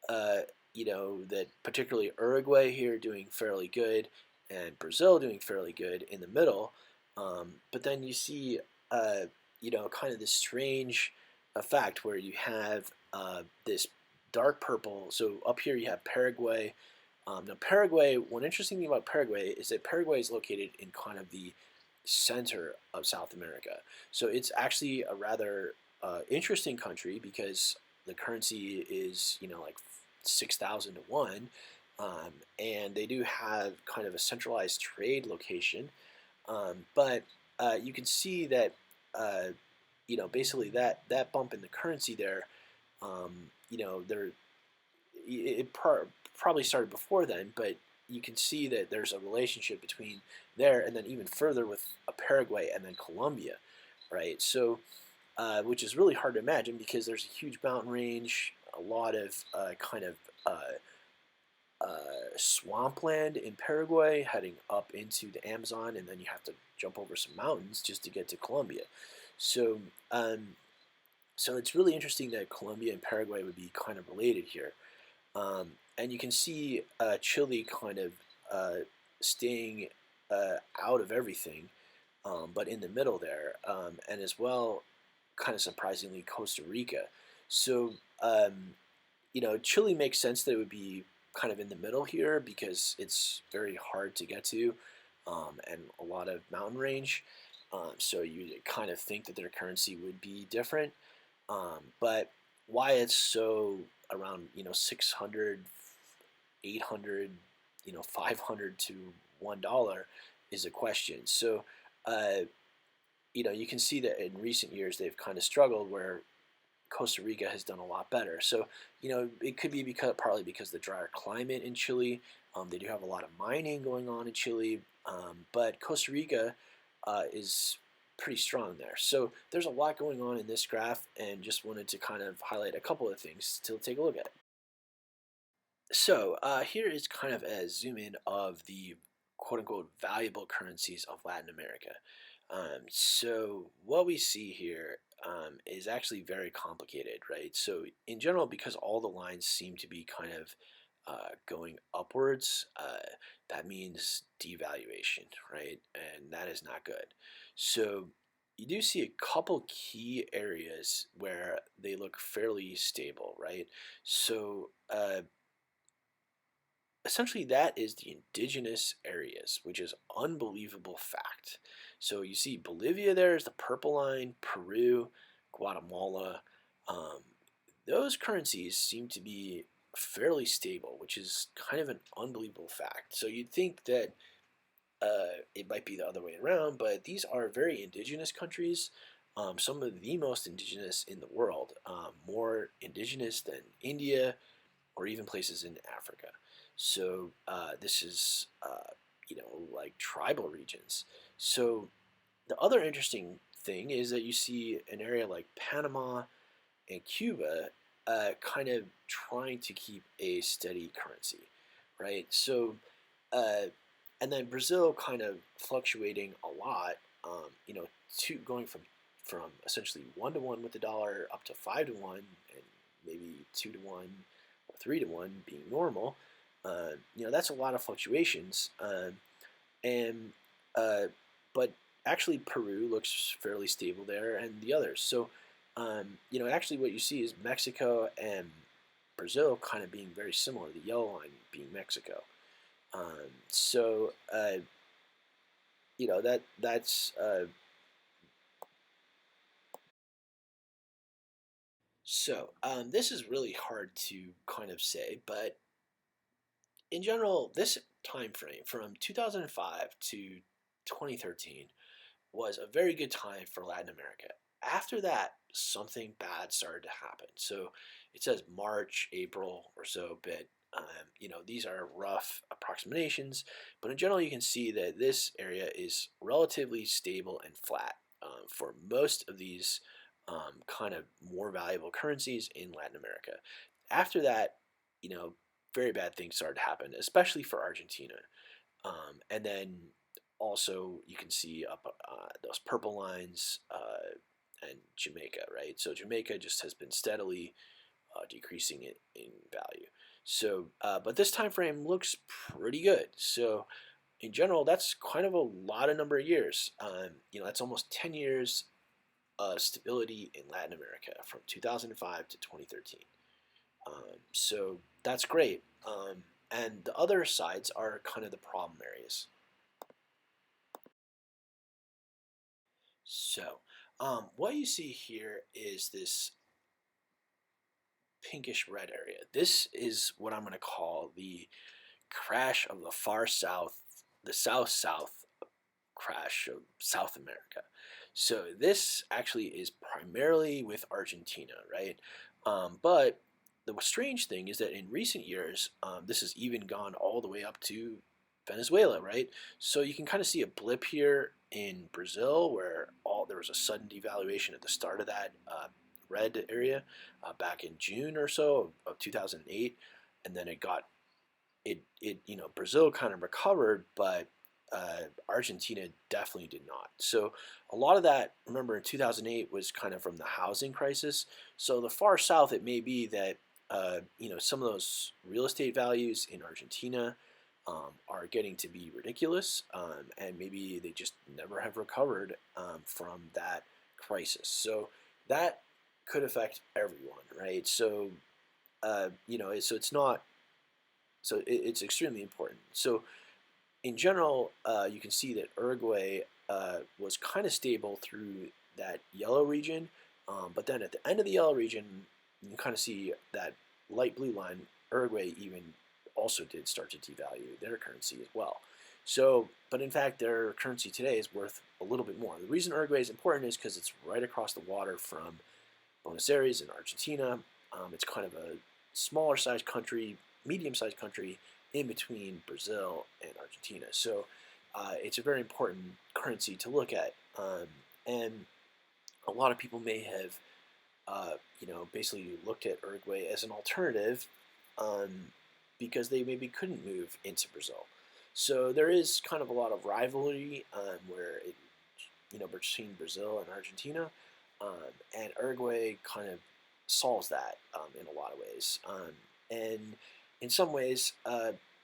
uh, that particularly Uruguay here doing fairly good and Brazil doing fairly good in the middle. But then you see, kind of this strange effect where you have this dark purple. So up here you have Paraguay. Now Paraguay, one interesting thing about Paraguay is that Paraguay is located in kind of the center of South America. So it's actually a rather interesting country because the currency is, like 6,000 to 1. And they do have kind of a centralized trade location. But you can see that, basically that bump in the currency there, there probably started before then, but you can see that there's a relationship between there and then even further with Paraguay and then Colombia, right? So, which is really hard to imagine because there's a huge mountain range, a lot of kind of swampland in Paraguay heading up into the Amazon, and then you have to jump over some mountains just to get to Colombia. So, so it's really interesting that Colombia and Paraguay would be kind of related here. And you can see Chile kind of staying out of everything, but in the middle there, and as well, kind of surprisingly, Costa Rica. So, Chile makes sense that it would be kind of in the middle here because it's very hard to get to, and a lot of mountain range. So you kind of think that their currency would be different, but why it's so around 600, 800, 500 to $1 is a question. So you can see that in recent years they've kind of struggled where Costa Rica has done a lot better. So it could be partly because of the drier climate in Chile. They do have a lot of mining going on in Chile, but Costa Rica is pretty strong there. So there's a lot going on in this graph, and just wanted to kind of highlight a couple of things to take a look at. So here is kind of a zoom in of the quote unquote valuable currencies of Latin America. So what we see here is actually very complicated, right? So in general, because all the lines seem to be kind of going upwards, that means devaluation, right? And that is not good. So you do see a couple key areas where they look fairly stable, right? So essentially that is the indigenous areas, which is unbelievable fact. So you see Bolivia there is the purple line, Peru, Guatemala. Um, those currencies seem to be fairly stable, which is kind of an unbelievable fact. So you'd think that it might be the other way around, but these are very indigenous countries, some of the most indigenous in the world, more indigenous than India or even places in Africa. So this is, like tribal regions. So the other interesting thing is that you see an area like Panama and Cuba kind of trying to keep a steady currency, right? So, and then Brazil kind of fluctuating a lot, going from essentially 1 to 1 with the dollar up to 5 to 1, and maybe 2 to 1 or 3 to 1 being normal. That's a lot of fluctuations, and uh, but actually Peru looks fairly stable there, and the others. So, actually, what you see is Mexico and Brazil kind of being very similar. The yellow line being Mexico. So, that's this is really hard to kind of say, but in general, this time frame from 2005 to 2013 was a very good time for Latin America. After that, something bad started to happen. So it says March, April or so, but these are rough approximations. But in general, you can see that this area is relatively stable and flat for most of these kind of more valuable currencies in Latin America. After that, you know, very bad things started to happen, especially for Argentina. And then also you can see up those purple lines and Jamaica, right? So Jamaica just has been steadily decreasing in value. So, but this time frame looks pretty good. So, in general, that's kind of a lot of number of years. That's almost 10 years of stability in Latin America from 2005 to 2013. So that's great. And the other sides are kind of the problem areas. So, what you see here is this pinkish red area. This is what I'm going to call the crash of the far south, the south-south crash of South America. So this actually is primarily with Argentina, right? But the strange thing is that in recent years, this has even gone all the way up to Venezuela, right? So you can kind of see a blip here in Brazil where there was a sudden devaluation at the start of that red area back in June or so of 2008, and then Brazil kind of recovered, but Argentina definitely did not. So a lot of that, remember, in 2008 was kind of from the housing crisis. So the far south, it may be that some of those real estate values in Argentina are getting to be ridiculous, and maybe they just never have recovered from that crisis. So that could affect everyone, right? So so it's not. So it's extremely important. So in general, you can see that Uruguay was kind of stable through that yellow region, but then at the end of the yellow region, you can kind of see that light blue line. Uruguay even also did start to devalue their currency as well. So, but in fact, their currency today is worth a little bit more. The reason Uruguay is important is because it's right across the water from Buenos Aires in Argentina. It's kind of a smaller sized country, medium sized country in between Brazil and Argentina. So it's a very important currency to look at. And a lot of people may have, basically looked at Uruguay as an alternative because they maybe couldn't move into Brazil. So there is kind of a lot of rivalry between Brazil and Argentina, and Uruguay kind of solves that in a lot of ways. And in some ways,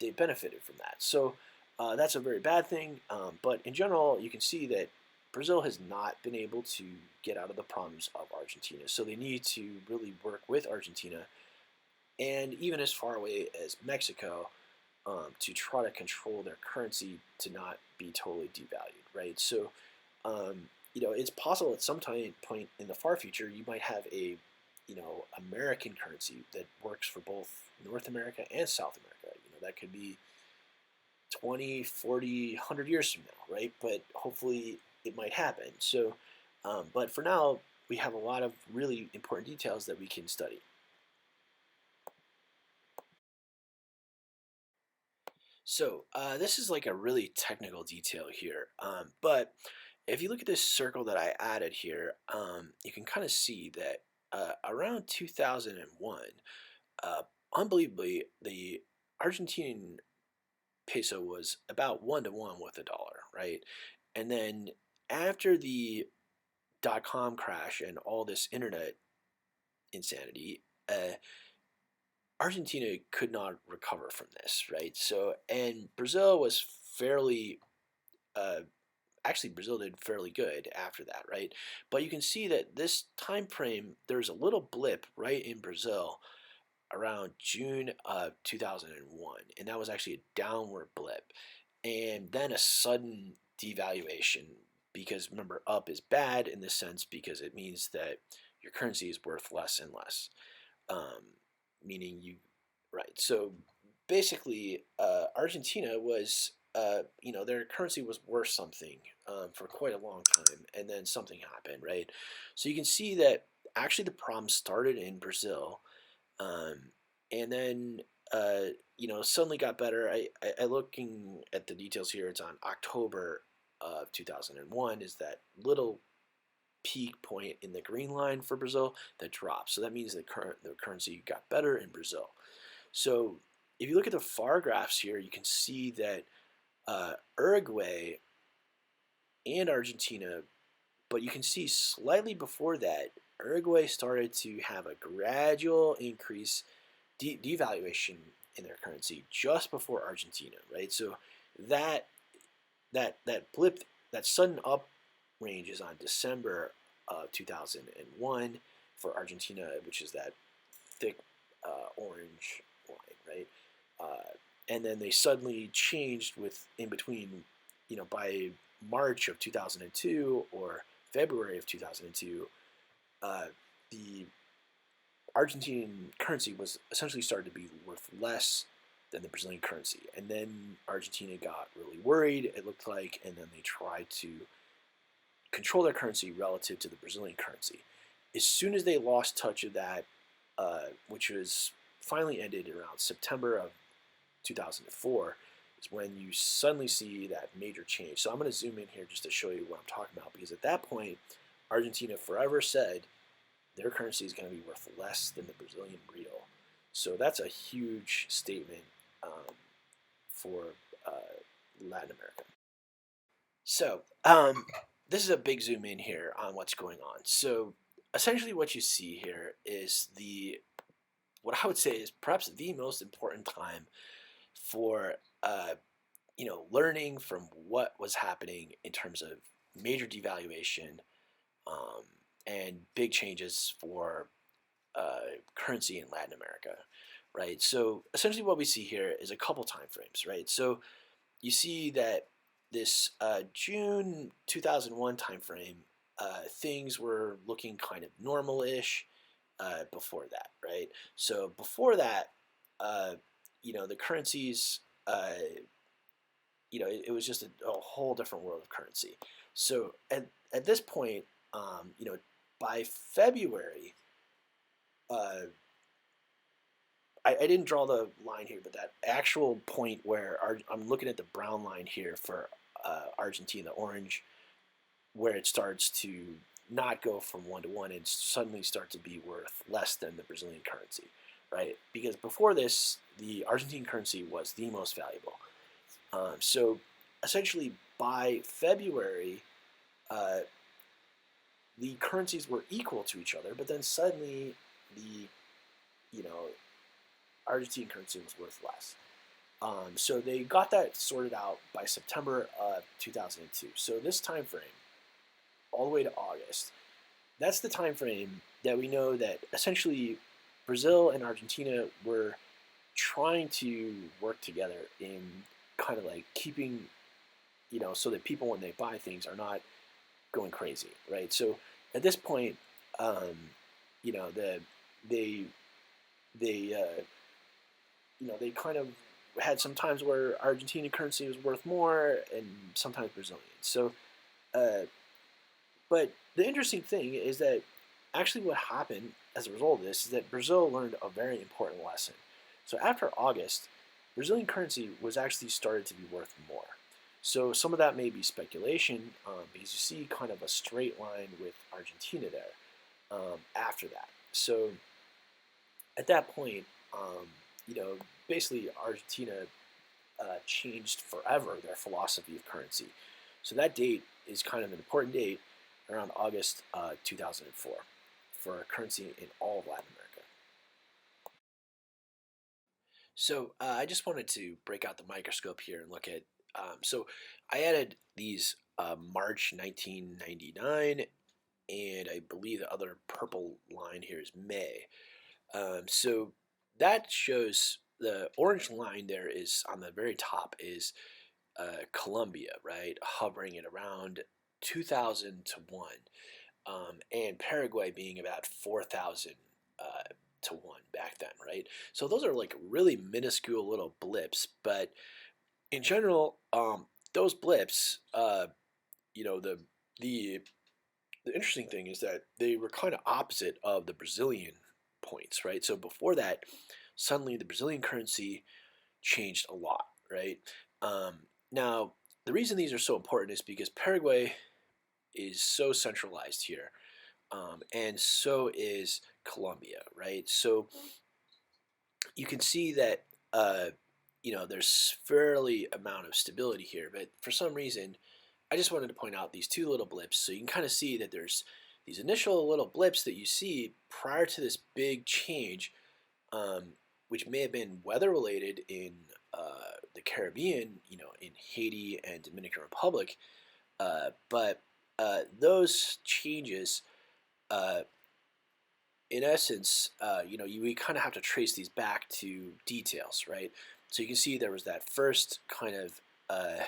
they benefited from that. So that's a very bad thing. But in general, you can see that Brazil has not been able to get out of the problems of Argentina. So they need to really work with Argentina and even as far away as Mexico to try to control their currency to not be totally devalued, right? So, it's possible at some point in the far future you might have a, American currency that works for both North America and South America. That could be 20, 40, 100 years from now, right? But hopefully it might happen. So, but for now, we have a lot of really important details that we can study. So this is like a really technical detail here, but if you look at this circle that I added here, you can kind of see that around 2001, uh, unbelievably, the Argentine peso was about 1 to 1 with the dollar, right? And then after the dot-com crash and all this internet insanity, Argentina could not recover from this, right? So, and Brazil was fairly uh, actually Brazil did fairly good after that, right? But you can see that this time frame, there's a little blip right in Brazil around June of 2001, and that was actually a downward blip, and then a sudden devaluation because remember, up is bad in this sense because it means that your currency is worth less and less, um, meaning you, right? So basically, Argentina was, their currency was worth something for quite a long time, and then something happened, right? So you can see that actually the problem started in Brazil, um, and then suddenly got better. I looking at the details here. It's on October of 2001. Is that little peak point in the green line for Brazil that dropped? So that means the currency got better in Brazil. So if you look at the far graphs here, you can see that Uruguay and Argentina, but you can see slightly before that, Uruguay started to have a gradual increase devaluation in their currency just before Argentina, right? So that that blip, that sudden up range is on December of 2001 for Argentina, which is that thick orange line, right? And then they suddenly changed with in between, by March of 2002 or February of 2002, the Argentine currency was essentially started to be worth less than the Brazilian currency. And then Argentina got really worried, it looked like, and then they tried to control their currency relative to the Brazilian currency. As soon as they lost touch of that, which was finally ended around September of 2004, is when you suddenly see that major change. So I'm going to zoom in here just to show you what I'm talking about, because at that point, Argentina forever said their currency is going to be worth less than the Brazilian real. So that's a huge statement for Latin America. So this is a big zoom in here on what's going on. So essentially what you see here is what I would say is perhaps the most important time for learning from what was happening in terms of major devaluation um, and big changes for currency in Latin America, right? So essentially what we see here is a couple time frames, right? So you see that this June 2001 time frame, things were looking kind of normal-ish before that, right? So before that, the currencies, it was just a whole different world of currency. So at this point, by February, uh, I didn't draw the line here, but that actual point where I'm looking at the brown line here for Argentina, orange, where it starts to not go from 1 to 1 and suddenly start to be worth less than the Brazilian currency, right? Because before this, the Argentine currency was the most valuable. So essentially, by February, uh, the currencies were equal to each other, but then suddenly the you know Argentine currency was worth less. So they got that sorted out by September of 2002. So this time frame, all the way to August, that's the time frame that we know that essentially Brazil and Argentina were trying to work together in kind of like keeping, so that people when they buy things are not going crazy, right? So at this point, the they they they kind of had some times where Argentinian currency was worth more and sometimes Brazilian. So, but the interesting thing is that actually what happened as a result of this is that Brazil learned a very important lesson. So after August, Brazilian currency was actually started to be worth more. So some of that may be speculation because you see kind of a straight line with Argentina there after that. So at that point, basically Argentina changed forever their philosophy of currency. So that date is kind of an important date around August 2004 for currency in all of Latin America. So I just wanted to break out the microscope here and look at, so I added these March 1999, and I believe the other purple line here is May. So that shows the orange line there is on the very top is Colombia, right, hovering at around 2,000 to 1, and Paraguay being about 4,000 to 1 back then, right? So those are like really minuscule little blips, but in general, those blips, you know, the the interesting thing is that they were kind of opposite of the Brazilian points, right? So before that, suddenly the Brazilian currency changed a lot, right? Now, the reason these are so important is because Paraguay is so centralized here, and so is Colombia, right? So you can see that there's fairly amount of stability here, but for some reason, I just wanted to point out these two little blips so you can kind of see that there's these initial little blips that you see prior to this big change, um, which may have been weather related in the Caribbean, in Haiti and Dominican Republic, but those changes, uh, in essence, we kind of have to trace these back to details, right? So you can see there was that first kind of, I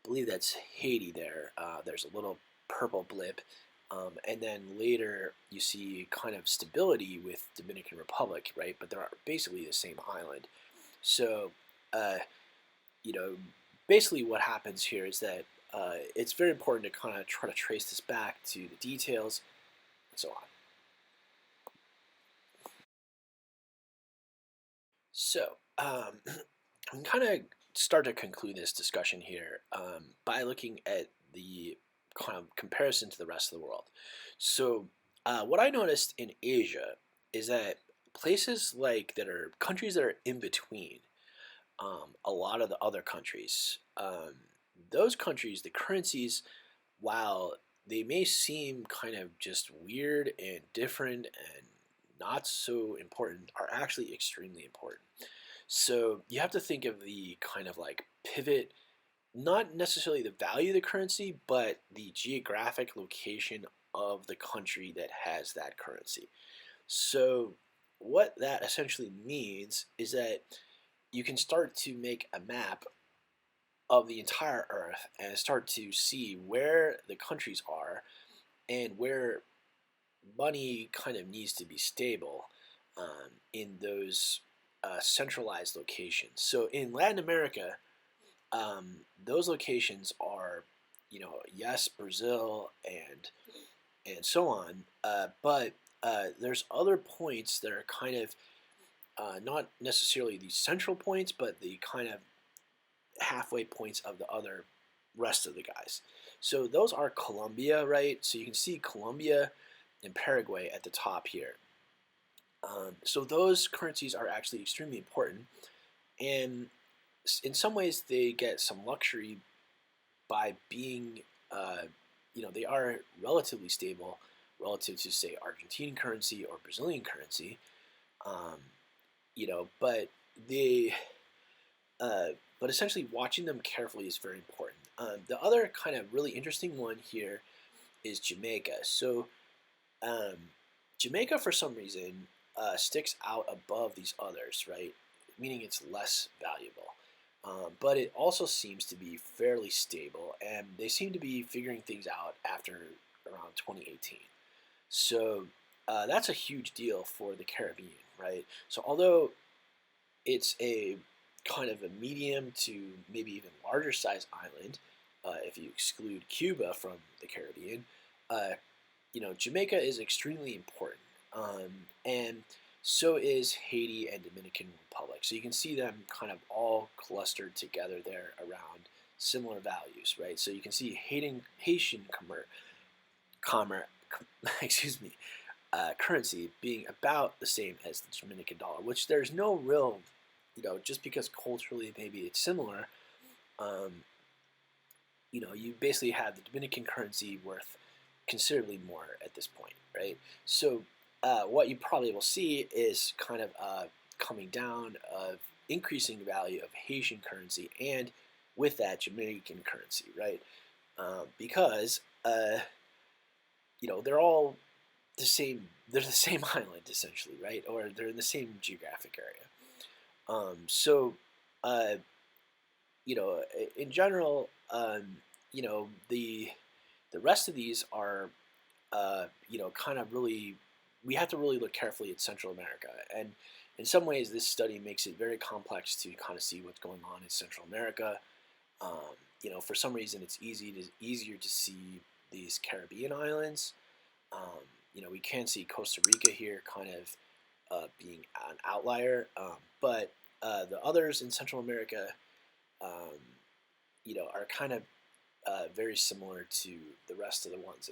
believe that's Haiti there. There's a little purple blip. And then later you see kind of stability with Dominican Republic, right? But they're basically the same island. So, uh, you know, basically what happens here is that it's very important to kind of try to trace this back to the details and so on. So, I'm kind of start to conclude this discussion here by looking at the kind of comparison to the rest of the world. So, what I noticed in Asia is that places like that are countries that are in between a lot of the other countries, those countries, the currencies, while they may seem kind of just weird and different and not so important, are actually extremely important. So you have to think of the kind of like pivot, not necessarily the value of the currency, but the geographic location of the country that has that currency. So what that essentially means is that you can start to make a map of the entire Earth and start to see where the countries are and where money kind of needs to be stable in those centralized locations. So in Latin America, those locations are, yes, Brazil and so on, but there's other points that are kind of not necessarily the central points, but the kind of halfway points of the other rest of the guys. So those are Colombia, right? So you can see Colombia and Paraguay at the top here. So those currencies are actually extremely important, and in some ways they get some luxury by being, they are relatively stable relative to say Argentine currency or Brazilian currency, um, but they, but essentially watching them carefully is very important. The other kind of really interesting one here is Jamaica. So um, Jamaica, for some reason, sticks out above these others, right? Meaning it's less valuable. But it also seems to be fairly stable, and they seem to be figuring things out after around 2018. So that's a huge deal for the Caribbean, right? So although it's a kind of a medium to maybe even larger size island, if you exclude Cuba from the Caribbean, uh, Jamaica is extremely important, and so is Haiti and Dominican Republic. So you can see them kind of all clustered together there around similar values, right? So you can see Haitian excuse me, currency being about the same as the Dominican dollar, which there's no real, just because culturally maybe it's similar, um, you basically have the Dominican currency worth considerably more at this point, right? So what you probably will see is kind of coming down of increasing value of Haitian currency and with that Jamaican currency, right? because they're all the same. They're the same island essentially, right? Or they're in the same geographic area. So, uh, in general, the rest of these are, kind of really, we have to really look carefully at Central America. And in some ways, this study makes it very complex to kind of see what's going on in Central America. For some reason, it's easier to see these Caribbean islands. We can see Costa Rica here kind of being an outlier, but the others in Central America, um, are kind of very similar to the rest of the ones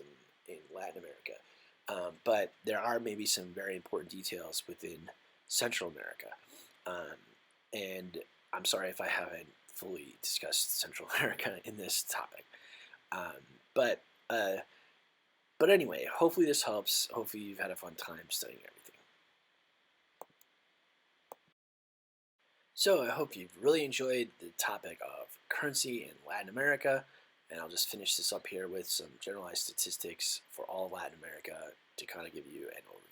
in Latin America. But there are maybe some very important details within Central America. Um, and I'm sorry if I haven't fully discussed Central America in this topic. Um, but uh, but anyway, hopefully this helps. Hopefully you've had a fun time studying everything. So I hope you've really enjoyed the topic of currency in Latin America, and I'll just finish this up here with some generalized statistics for all of Latin America to kind of give you an overview.